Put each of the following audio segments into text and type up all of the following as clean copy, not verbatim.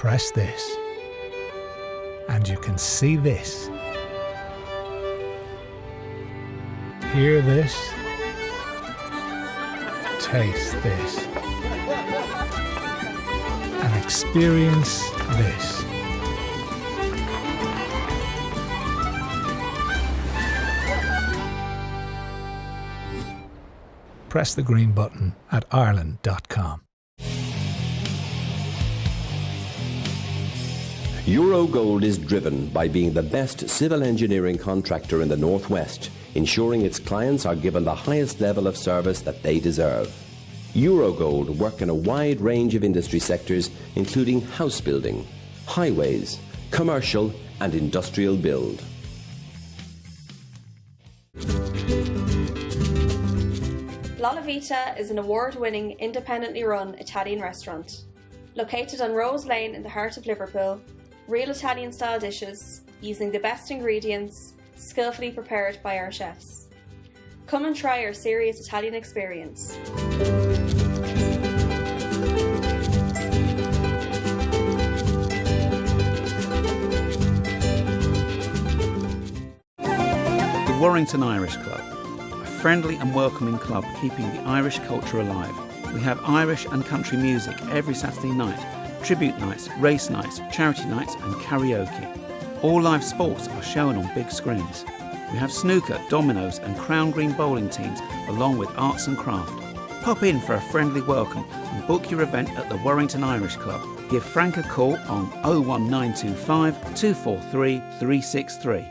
Press this, and you can see this, hear this, taste this, and experience this. Press the green button at Ireland.com. Eurogold is driven by being the best civil engineering contractor in the Northwest, ensuring its clients are given the highest level of service that they deserve. Eurogold work in a wide range of industry sectors, including house building, highways, commercial and industrial build. La Vita is an award-winning, independently run Italian restaurant. Located on Rose Lane in the heart of Liverpool, real Italian-style dishes using the best ingredients, skillfully prepared by our chefs. Come and try our serious Italian experience. The Warrington Irish Club, a friendly and welcoming club keeping the Irish culture alive. We have Irish and country music every Saturday night, tribute nights, race nights, charity nights and karaoke. All live sports are shown on big screens. We have snooker, dominoes and Crown Green bowling teams along with arts and craft. Pop in for a friendly welcome and book your event at the Warrington Irish Club. Give Frank a call on 01925 243 363.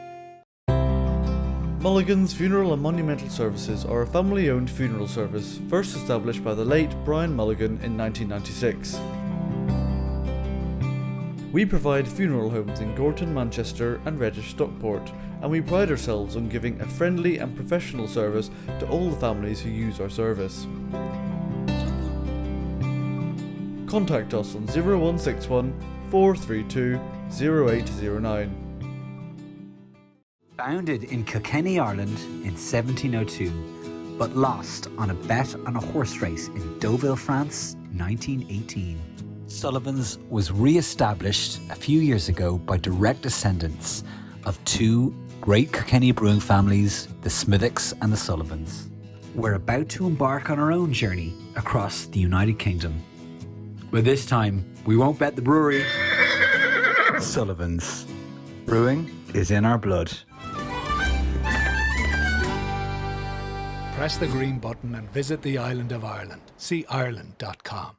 Mulligan's Funeral and Monumental Services are a family-owned funeral service first established by the late Brian Mulligan in 1996. We provide funeral homes in Gorton, Manchester and Reddish, Stockport, and we pride ourselves on giving a friendly and professional service to all the families who use our service. Contact us on 0161 432 0809. Founded in Kilkenny, Ireland in 1702, but lost on a bet on a horse race in Deauville, France, 1918. Sullivan's was re-established a few years ago by direct descendants of two great Kilkenny brewing families, the Smithwicks and the Sullivans. We're about to embark on our own journey across the United Kingdom. But this time, we won't bet the brewery. Sullivan's. Brewing is in our blood. Press the green button and visit the island of Ireland. See Ireland.com.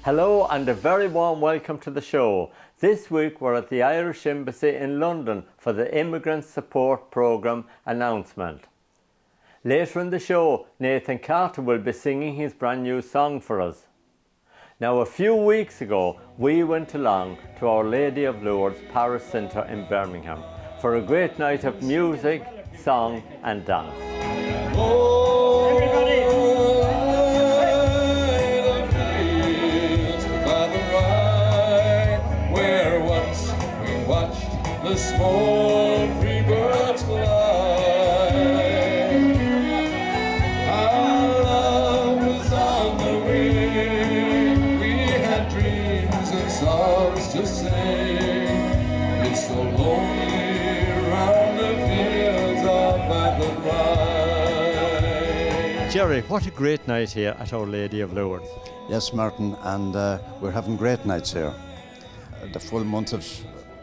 Hello and a very warm welcome to the show. This week we're at the Irish Embassy in London for the Immigrant Support Programme announcement. Later in the show, Nathan Carter will be singing his brand new song for us. Now a few weeks ago we went along to Our Lady of Lourdes Parish Centre in Birmingham for a great night of music, song and dance. The small free birds fly. Our love was on the wing. We had dreams and songs to sing. It's so lonely round the fields of Athenry. Jerry, what a great night here at Our Lady of Lourdes. Yes, Martin, and we're having great nights here. The full month of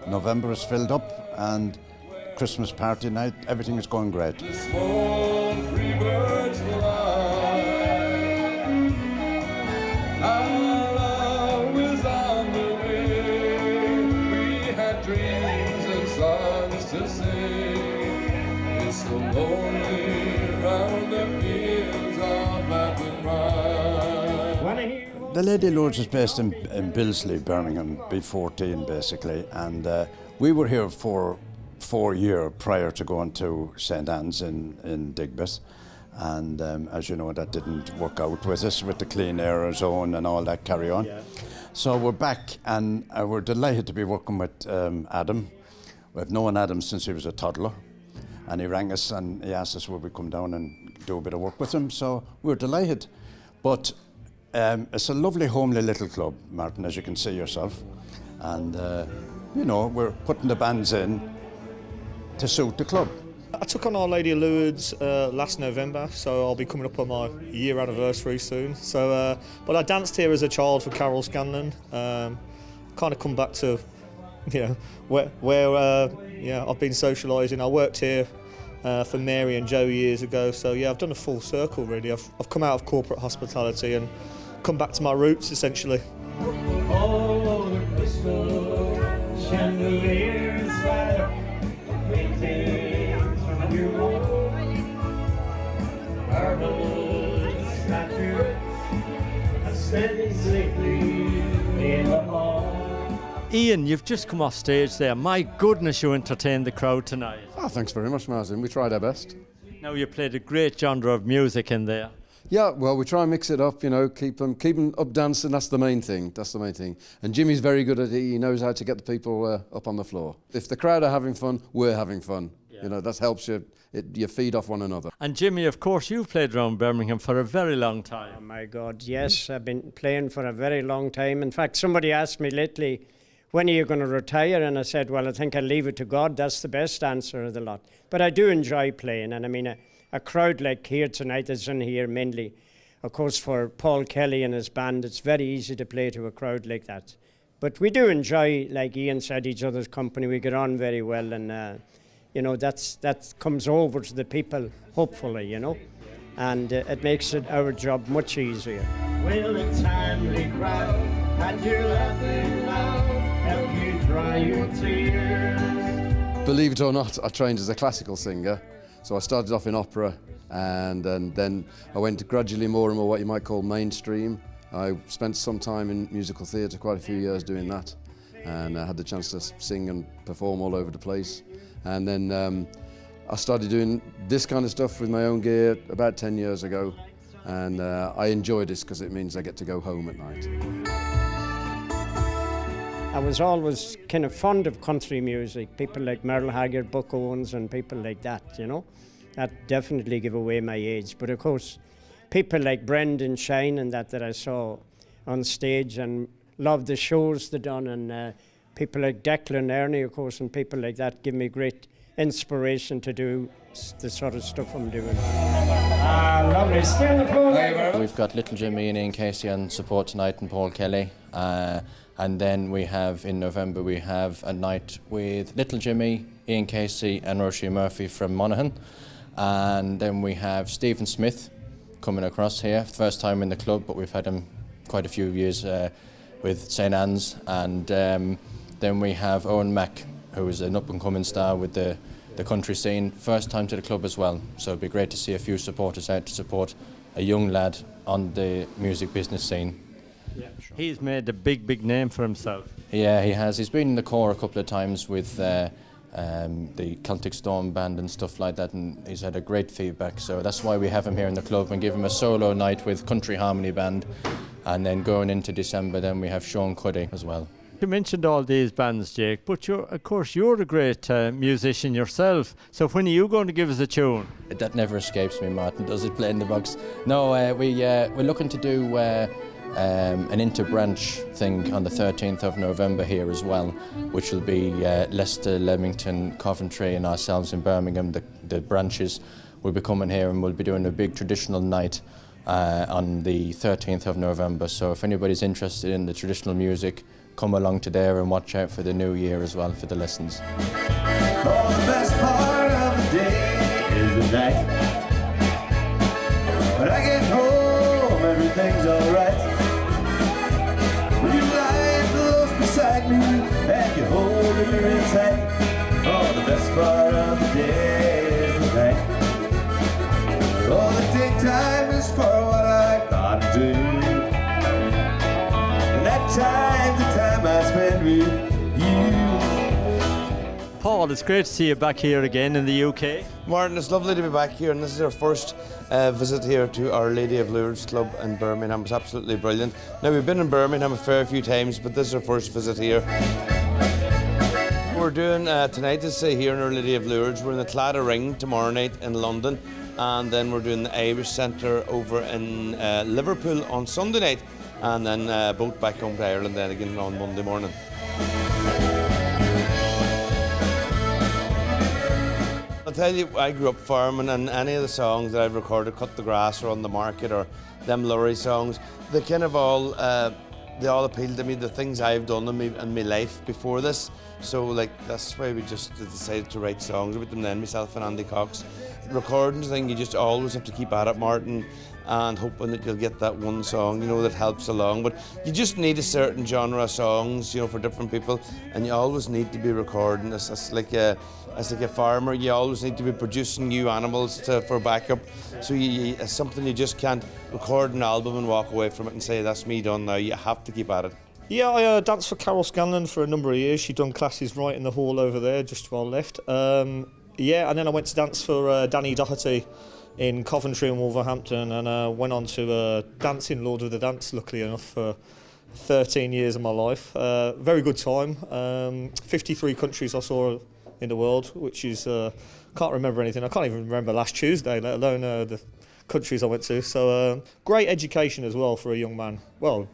November is filled up, and Christmas party night, everything is going great. The small free birds fly. Our love was on the wing. We had dreams and songs to sing. It's so lonely round the fields of Athenry. The Lady Lourdes is based in Billesley, Birmingham, B14 basically, and we were here for 4-year prior to going to St. Anne's in Digbeth. And as you know, that didn't work out with us, with the clean air zone and all that carry on. Yeah. So we're back, and we're delighted to be working with Adam. We've known Adam since he was a toddler, and he rang us and he asked us would we come down and do a bit of work with him. So we're delighted. But it's a lovely, homely little club, Martin, as you can see yourself. And, you know, we're putting the bands in to suit the club. I took on Our Lady of Lourdes last November, so I'll be coming up on my year anniversary soon. So, but I danced here as a child for Carol Scanlon. Kind of come back to, you know, where yeah, I've been socialising. I worked here for Mary and Joe years ago, so yeah, I've done a full circle really. I've come out of corporate hospitality and come back to my roots essentially. All the crystal chandeliers light up, paintings from your wall, marble statues are standing safely in the hall. Ian, you've just come off stage there. My goodness, you entertained the crowd tonight. Oh, thanks very much, Martin. We tried our best. Now, you played a great genre of music in there. Yeah, well, we try and mix it up, you know, keep them up dancing. That's the main thing. That's the main thing. And Jimmy's very good at it. He knows how to get the people up on the floor. If the crowd are having fun, we're having fun. Yeah. You know, that helps you. You feed off one another. And Jimmy, of course, you've played around Birmingham for a very long time. Oh my God, yes, I've been playing for a very long time. In fact, somebody asked me lately, when are you going to retire? And I said, well, I think I'll leave it to God. That's the best answer of the lot. But I do enjoy playing. And I mean, a crowd like here tonight is in here mainly, of course, for Paul Kelly and his band. It's very easy to play to a crowd like that. But we do enjoy, like Ian said, each other's company. We get on very well. And, you know, that comes over to the people, hopefully, you know. And it makes our job much easier. Will the timely crowd and your laughing loud help you dry your tears? Believe it or not, I trained as a classical singer. So I started off in opera, and then I went gradually more and more what you might call mainstream. I spent some time in musical theatre, quite a few years doing that, and I had the chance to sing and perform all over the place. And then I started doing this kind of stuff with my own gear about 10 years ago, and I enjoy this because it means I get to go home at night. I was always kind of fond of country music, people like Merle Haggard, Buck Owens and people like that, you know. That definitely give away my age. But of course, people like Brendan Shine and that I saw on stage and loved the shows they done, and people like Declan Ernie, of course, and people like that give me great inspiration to do the sort of stuff I'm doing. Lovely. Stay on the floor. We've got Little Jimmy and Ian Casey on support tonight and Paul Kelly. And then we have, in November, we have a night with Little Jimmy, Ian Casey and Roisin Murphy from Monaghan. And then we have Stephen Smith coming across here, first time in the club, but we've had him quite a few years with St. Anne's. And then we have Owen Mack, who is an up-and-coming star with the country scene, first time to the club as well. So it'd be great to see a few supporters out to support a young lad on the music business scene. Yeah, sure. He's made a big name for himself. Yeah, he has. He's been in the corps a couple of times with the Celtic Storm band and stuff like that, and he's had a great feedback. So that's why we have him here in the club and give him a solo night with Country Harmony Band. And then going into December, then we have Sean Cuddy as well. You mentioned all these bands, Jake, but of course you're a great musician yourself. So when are you going to give us a tune? That never escapes me, Martin. Does it play in the box? No, we're looking to do an inter-branch thing on the 13th of November here as well, which will be Leicester, Leamington, Coventry and ourselves in Birmingham. The branches will be coming here and we'll be doing a big traditional night on the 13th of November. So if anybody's interested in the traditional music, come along to there and watch out for the new year as well for the lessons. Oh, the best part of the day is the night. When I get home, everything's alright. When you lie close beside me and you hold me real tight. Oh, the best part of the day is the night. Oh, the daytime is for what I gotta do. And that time, the time I spend with you. Paul Paul, it's great to see you back here again in the UK. Martin, it's lovely to be back here, and this is our first visit here to Our Lady of Lourdes club in Birmingham. It's absolutely brilliant. Now, we've been in Birmingham a fair few times, but this is our first visit here. We're doing tonight is here in Our Lady of Lourdes. We're in the Claddagh Ring tomorrow night in London, and then we're doing the Irish Centre over in Liverpool on Sunday night, and then boat back home to Ireland then again on Monday morning. I'll tell you, I grew up farming, and any of the songs that I've recorded, Cut the Grass or On the Market or them lorry songs, they kind of all, they all appeal to me, the things I've done in my life before this. So like, that's why we just decided to write songs about them then, myself and Andy Cox. Recording's a thing you just always have to keep at it, Martin, and hoping that you'll get that one song, you know, that helps along. But you just need a certain genre of songs, you know, for different people, and you always need to be recording. It's like a farmer, you always need to be producing new animals for backup. So it's something you just can't record an album and walk away from it and say, that's me done now. You have to keep at it. Yeah, I danced for Carol Scanlon for a number of years. She'd done classes right in the hall over there, just to our left. Yeah, and then I went to dance for Danny Doherty in Coventry and Wolverhampton, and went on to dance in Lord of the Dance, luckily enough, for 13 years of my life. Very good time. 53 countries I saw in the world, which is, can't remember anything. I can't even remember last Tuesday, let alone the countries I went to. So great education as well for a young man. Well,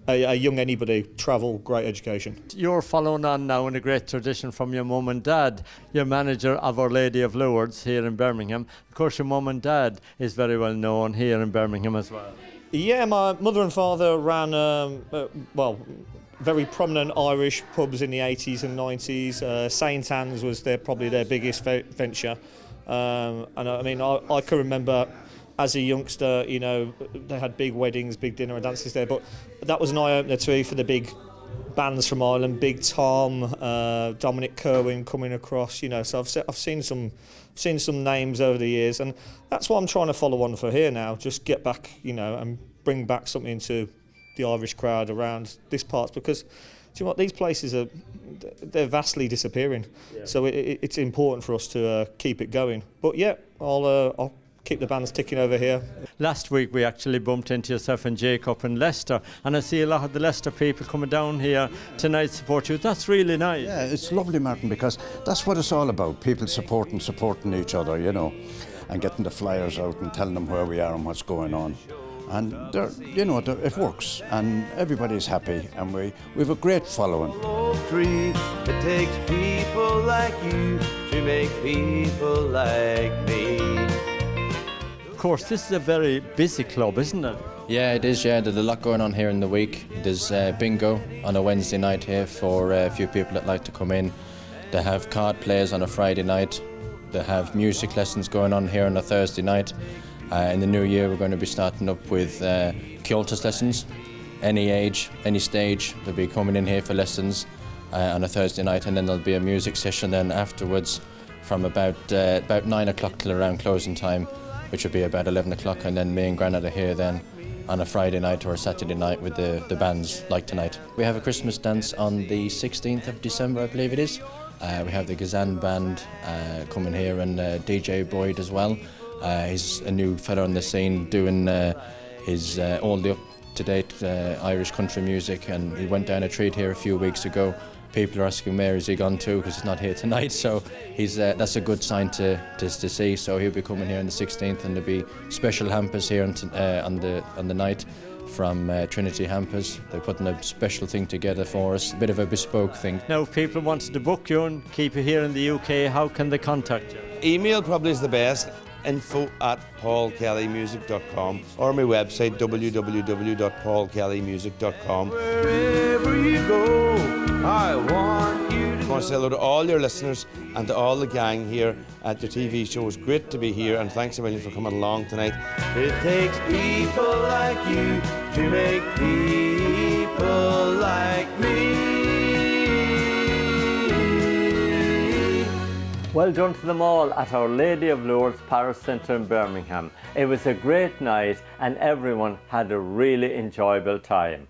a young anybody, travel, great education. You're following on now in a great tradition from your mum and dad. You're manager of Our Lady of Lourdes here in Birmingham. Of course, your mum and dad is very well known here in Birmingham as well. Yeah, my mother and father ran, well, very prominent Irish pubs in the 80s and 90s. St Anne's was probably their biggest venture. And I mean, I can remember as a youngster, you know, they had big weddings, big dinner and dances there, but that was an eye-opener to me for the big bands from Ireland, Big Tom, Dominic Kerwin coming across, you know, so I've seen some names over the years, and that's what I'm trying to follow on for here now, just get back, you know, and bring back something to the Irish crowd around this part, because do you know what, these places they're vastly disappearing, so it's important for us to keep it going. But yeah, I'll keep the bands ticking over here. Last week we actually bumped into yourself and Jacob in Leicester, and I see a lot of the Leicester people coming down here tonight to support you. That's really nice. Yeah, it's lovely, Martin, because that's what it's all about, people supporting each other, you know, and getting the flyers out and telling them where we are and what's going on. And you know, it works, and everybody's happy, and we've a great following. It takes people like you to make people like me. Of course, this is a very busy club, isn't it? Yeah, it is, yeah. There's a lot going on here in the week. There's bingo on a Wednesday night here for a few people that like to come in. They have card plays on a Friday night. They have music lessons going on here on a Thursday night. In the new year, we're going to be starting up with Cultus lessons. Any age, any stage, they'll be coming in here for lessons on a Thursday night, and then there'll be a music session then afterwards from about 9 o'clock till around closing time, which will be about 11 o'clock, and then me and Granad are here then on a Friday night or a Saturday night with the bands like tonight. We have a Christmas dance on the 16th of December, I believe it is. We have the Gazan band coming here, and DJ Boyd as well. He's a new fella on the scene doing his all the up-to-date Irish country music, and he went down a treat here a few weeks ago. People are asking where is he gone to, because he's not here tonight, so that's a good sign to see. So he'll be coming here on the 16th, and there'll be special hampers here on the night from Trinity Hampers. They're putting a special thing together for us, a bit of a bespoke thing. Now, if people wanted to book you and keep you here in the UK, how can they contact you? Email probably is the best. info@paulkellymusic.com, or my website www.paulkellymusic.com. Wherever you go, I want you to I want to say hello to all your listeners and to all the gang here at your TV show. It's great to be here, and thanks a million for coming along tonight. It takes people like you to make people like me. Well done to them all at Our Lady of Lourdes Parish Centre in Birmingham. It was a great night, and everyone had a really enjoyable time.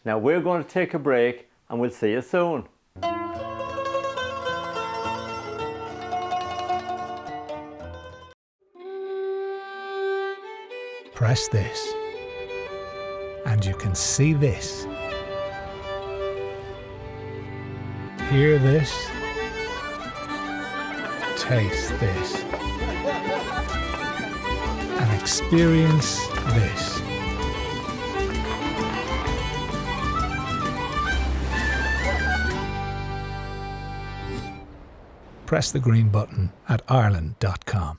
Now we're going to take a break, and we'll see you soon. Press this, and you can see this. Hear this. Taste this. And experience this. Press the green button at Ireland.com.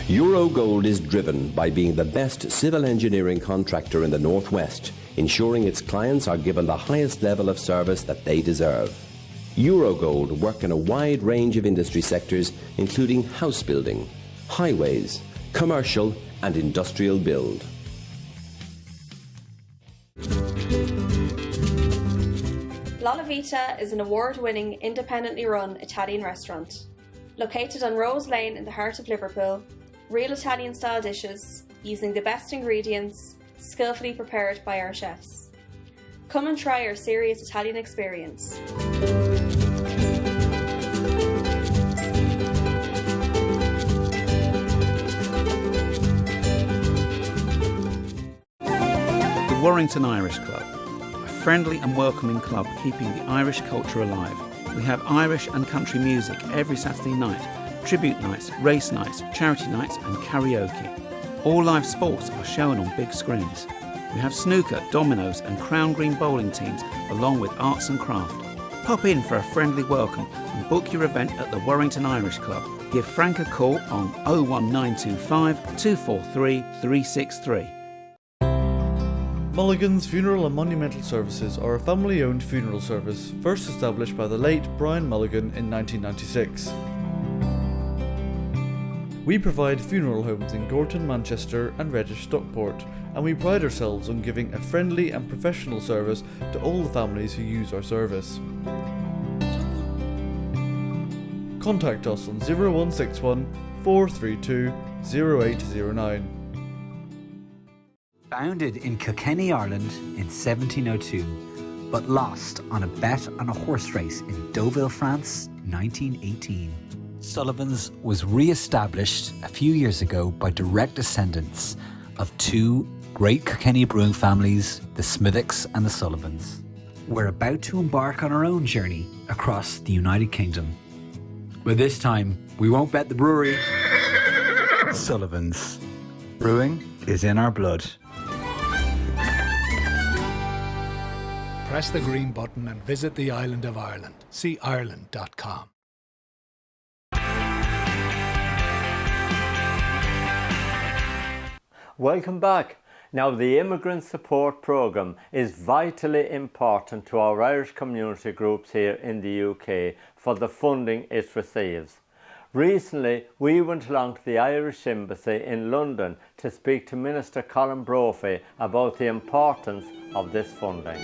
Eurogold is driven by being the best civil engineering contractor in the Northwest, ensuring its clients are given the highest level of service that they deserve. Eurogold work in a wide range of industry sectors, including house building, highways, commercial and industrial build. La Vita is an award-winning, independently run Italian restaurant. Located on Rose Lane in the heart of Liverpool, real Italian-style dishes, using the best ingredients, skillfully prepared by our chefs. Come and try our serious Italian experience. The Warrington Irish Club, a friendly and welcoming club keeping the Irish culture alive. We have Irish and country music every Saturday night, tribute nights, race nights, charity nights and karaoke. All live sports are shown on big screens. We have snooker, dominoes and crown green bowling teams along with arts and craft. Pop in for a friendly welcome and book your event at the Warrington Irish Club. Give Frank a call on 01925 243 363. Mulligan's Funeral and Monumental Services are a family-owned funeral service first established by the late Brian Mulligan in 1996. We provide funeral homes in Gorton, Manchester and Reddish, Stockport, and we pride ourselves on giving a friendly and professional service to all the families who use our service. Contact us on 0161 432 0809. Founded in Kilkenny, Ireland in 1702, but lost on a bet on a horse race in Deauville, France, 1918. Sullivan's was re-established a few years ago by direct descendants of two great Kilkenny brewing families, the Smithicks and the Sullivans. We're about to embark on our own journey across the United Kingdom. But this time, we won't bet the brewery. Sullivan's. Brewing is in our blood. Press the green button and visit the island of Ireland. See Ireland.com. Welcome back. Now, the Immigrant Support Programme is vitally important to our Irish community groups here in the UK for the funding it receives. Recently, we went along to the Irish Embassy in London to speak to Minister Colm Brophy about the importance of this funding.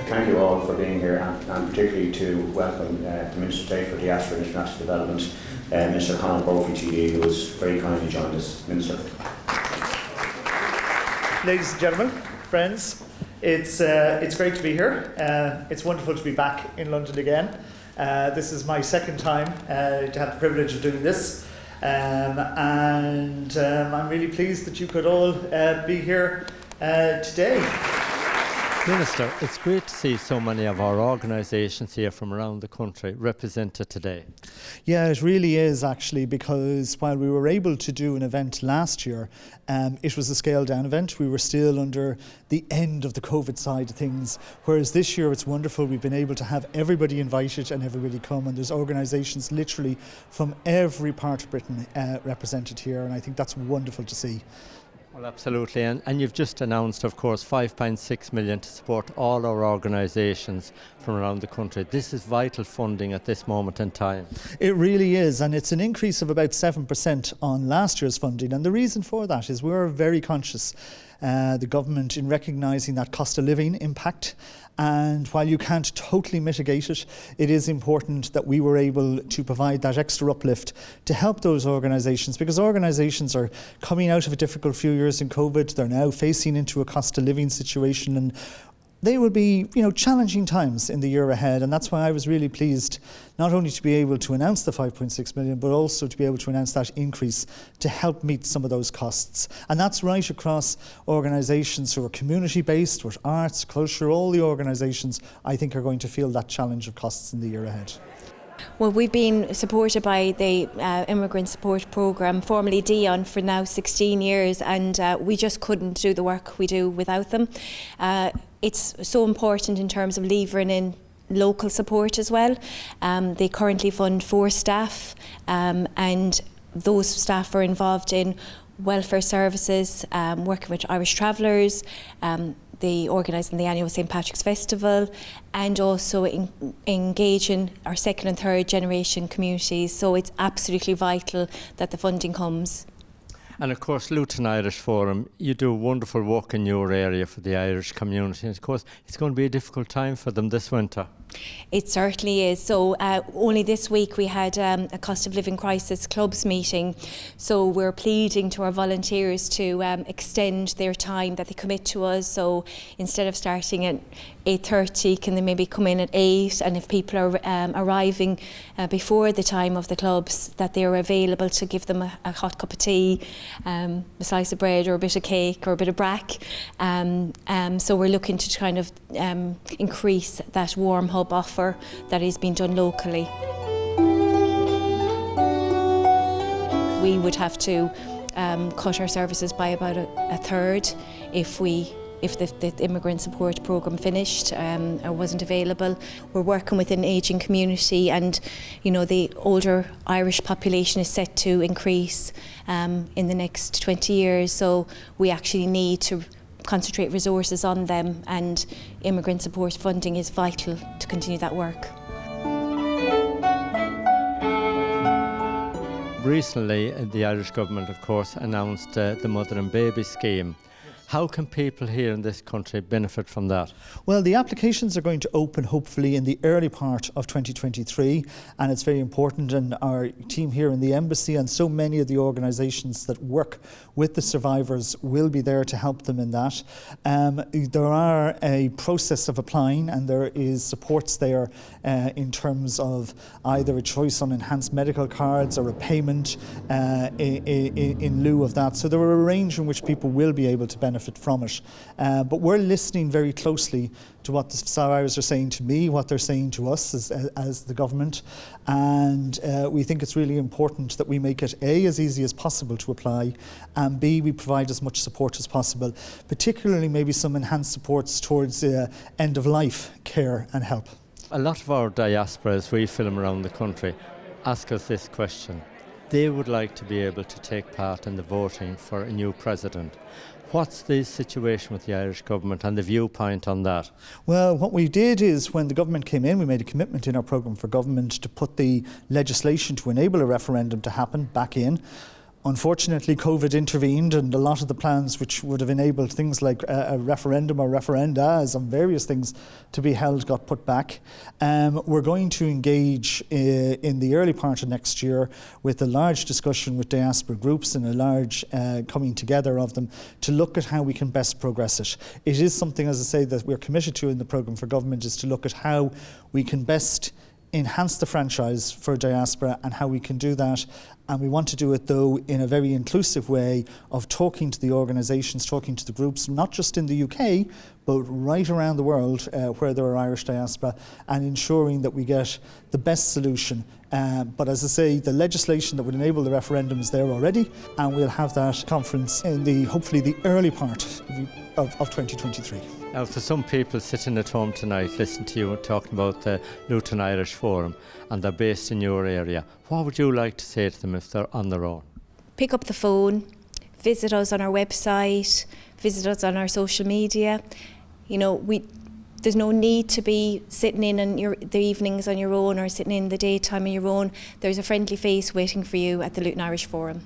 Thank you all for being here, and particularly to welcome the Minister of State for Diaspora and International Development, Mr. Colm Brophy TD, who has very kindly joined us. Minister. Ladies and gentlemen, friends, it's great to be here. It's wonderful to be back in London again. This is my second time to have the privilege of doing this, and I'm really pleased that you could all be here today. Minister, it's great to see so many of our organisations here from around the country represented today. Yeah, it really is actually, because while we were able to do an event last year, it was a scaled down event. We were still under the end of the COVID side of things, whereas this year it's wonderful. We've been able to have everybody invited and everybody come, and there's organisations literally from every part of Britain represented here, and I think that's wonderful to see. Well, absolutely, and you've just announced, of course, £5.6 million to support all our organisations from around the country. This is vital funding at this moment in time. It really is, and it's an increase of about 7% on last year's funding, and the reason for that is we're very conscious, the government, in recognising that cost of living impact. And while you can't totally mitigate it, it is important that we were able to provide that extra uplift to help those organisations, because organisations are coming out of a difficult few years in COVID. They're now facing into a cost of living situation, and they will be, challenging times in the year ahead, and that's why I was really pleased not only to be able to announce the 5.6 million, but also to be able to announce that increase to help meet some of those costs. And that's right across organisations who are community-based, with arts, culture, all the organisations I think are going to feel that challenge of costs in the year ahead. Well, we've been supported by the Immigrant Support Programme, formerly Dion, for now 16 years, and we just couldn't do the work we do without them. It's so important in terms of levering in local support as well. They currently fund 4 staff, and those staff are involved in welfare services, working with Irish travellers, they organising the annual St Patrick's Festival, and also engaging our second and third generation communities. So it's absolutely vital that the funding comes. And of course, Luton Irish Forum, you do wonderful work in your area for the Irish community. And of course, it's going to be a difficult time for them this winter. It certainly is. So only this week we had a cost of living crisis clubs meeting. So we're pleading to our volunteers to extend their time that they commit to us. So instead of starting at 8:30, can they maybe come in at 8? And if people are arriving before the time of the clubs, that they're available to give them a hot cup of tea, a slice of bread or a bit of cake or a bit of brack. So we're looking to kind of increase that warm hub offer that is being done locally. We would have to cut our services by about a third if the Immigrant Support Programme finished or wasn't available. We're working with an ageing community, and the older Irish population is set to increase in the next 20 years, so we actually need to concentrate resources on them, and immigrant support funding is vital to continue that work. Recently, the Irish government, of course, announced the Mother and Baby Scheme. How can people here in this country benefit from that? Well, the applications are going to open hopefully in the early part of 2023, and it's very important, and our team here in the Embassy and so many of the organisations that work with the survivors will be there to help them in that. There are a process of applying, and there is supports there in terms of either a choice on enhanced medical cards or a payment in lieu of that. So there are a range in which people will be able to benefit from it. But we're listening very closely to what the survivors are saying to me, what they're saying to us as the government, and we think it's really important that we make it A, as easy as possible to apply, and B, we provide as much support as possible, particularly maybe some enhanced supports towards end-of-life care and help. A lot of our diaspora, as we film around the country, ask us this question. They would like to be able to take part in the voting for a new president. What's the situation with the Irish government and the viewpoint on that? Well, what we did is when the government came in, we made a commitment in our programme for government to put the legislation to enable a referendum to happen back in. Unfortunately, COVID intervened, and a lot of the plans which would have enabled things like a referendum or referenda on various things to be held got put back. We're going to engage in the early part of next year with a large discussion with diaspora groups and a large coming together of them to look at how we can best progress it. It is something, as I say, that we're committed to in the programme for government, is to look at how we can best enhance the franchise for diaspora and how we can do that. And we want to do it, though, in a very inclusive way of talking to the organisations, talking to the groups, not just in the UK, but right around the world where there are Irish diaspora, and ensuring that we get the best solution. But as I say, the legislation that would enable the referendum is there already, and we'll have that conference in hopefully the early part of 2023. Now, for some people sitting at home tonight, listening to you talking about the Luton Irish Forum, and they're based in your area, what would you like to say to them if they're on their own? Pick up the phone, visit us on our website, visit us on our social media. There's no need to be sitting in the evenings on your own or sitting in the daytime on your own. There's a friendly face waiting for you at the Luton Irish Forum.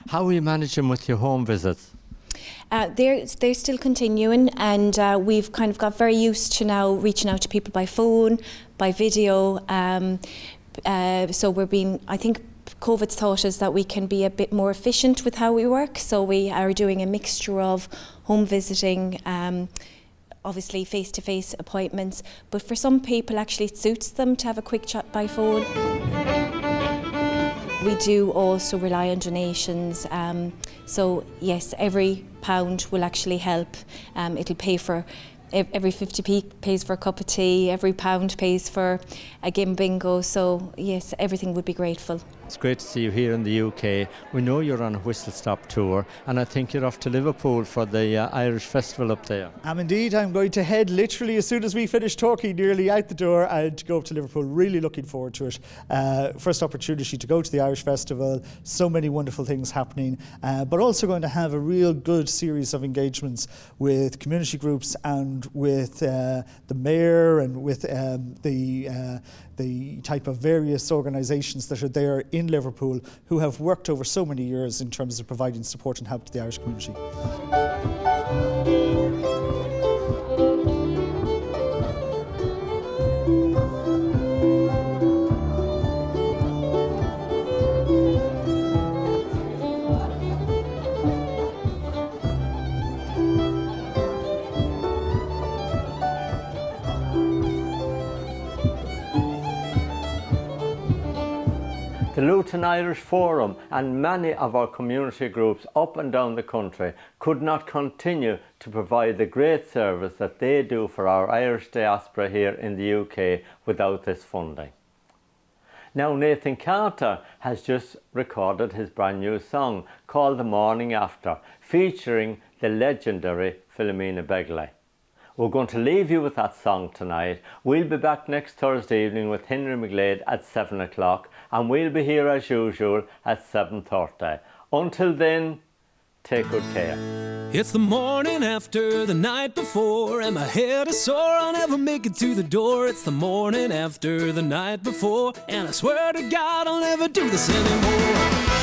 How are you managing with your home visits? They're still continuing, and we've kind of got very used to now reaching out to people by phone, by video. So I think COVID's taught us that we can be a bit more efficient with how we work. So we are doing a mixture of home visiting, obviously face-to-face appointments, but for some people actually it suits them to have a quick chat by phone. We do also rely on donations, so yes, every pound will actually help. It'll pay for, every 50p pays for a cup of tea, every pound pays for a game bingo, so yes, everything would be grateful. It's great to see you here in the UK. We know you're on a whistle-stop tour, and I think you're off to Liverpool for the Irish Festival up there. Indeed, I'm going to head literally as soon as we finish talking, nearly out the door, and go up to Liverpool. Really looking forward to it. First opportunity to go to the Irish Festival, so many wonderful things happening, but also going to have a real good series of engagements with community groups and with the mayor and with the type of various organisations that are there in Liverpool who have worked over so many years in terms of providing support and help to the Irish community. The Luton Irish Forum and many of our community groups up and down the country could not continue to provide the great service that they do for our Irish diaspora here in the UK without this funding. Now Nathan Carter has just recorded his brand new song called The Morning After, featuring the legendary Philomena Begley. We're going to leave you with that song tonight. We'll be back next Thursday evening with Henry McGlade at 7 o'clock, and we'll be here as usual at 7:30. Until then, take good care. It's the morning after the night before, and my head is sore, I'll never make it to the door. It's the morning after the night before, and I swear to God I'll never do this anymore.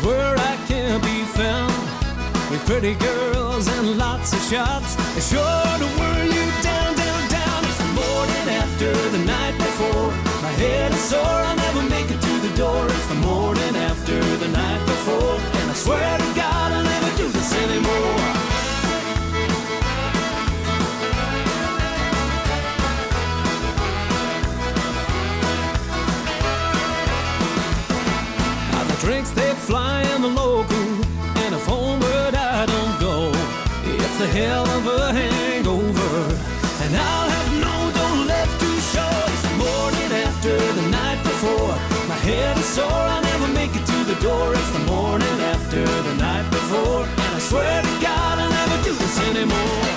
Where I can be found with pretty girls and lots of shots. It's sure to wear you down, down, down. It's the morning after the night before. My head is sore, I'll never make it to the door. It's the morning after the night before, and I swear to God I'll never do this anymore. Drinks they fly in the local, and if homeward I don't go, it's a hell of a hangover, and I'll have no dough left to show. It's the morning after the night before. My head is sore, I'll never make it to the door. It's the morning after the night before, and I swear to God I'll never do this anymore.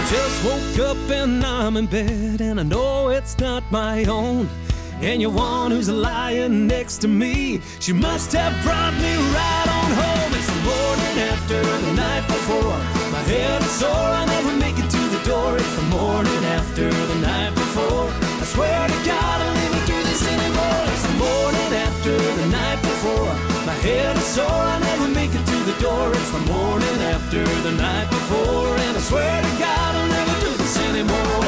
Just woke up and I'm in bed, and I know it's not my own. And your one who's lying next to me, she must have brought me right on home. It's the morning after the night before. My head is sore, I'll never make it to the door. It's the morning after the night before. I swear to God I'll never do this anymore. It's the morning after the night before. My head is sore, I'll never make it to the door. It's the morning after the night before, and I swear to God I'll never do this anymore.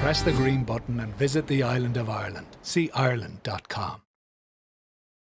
press the green button and visit the island of Ireland. See Ireland.com.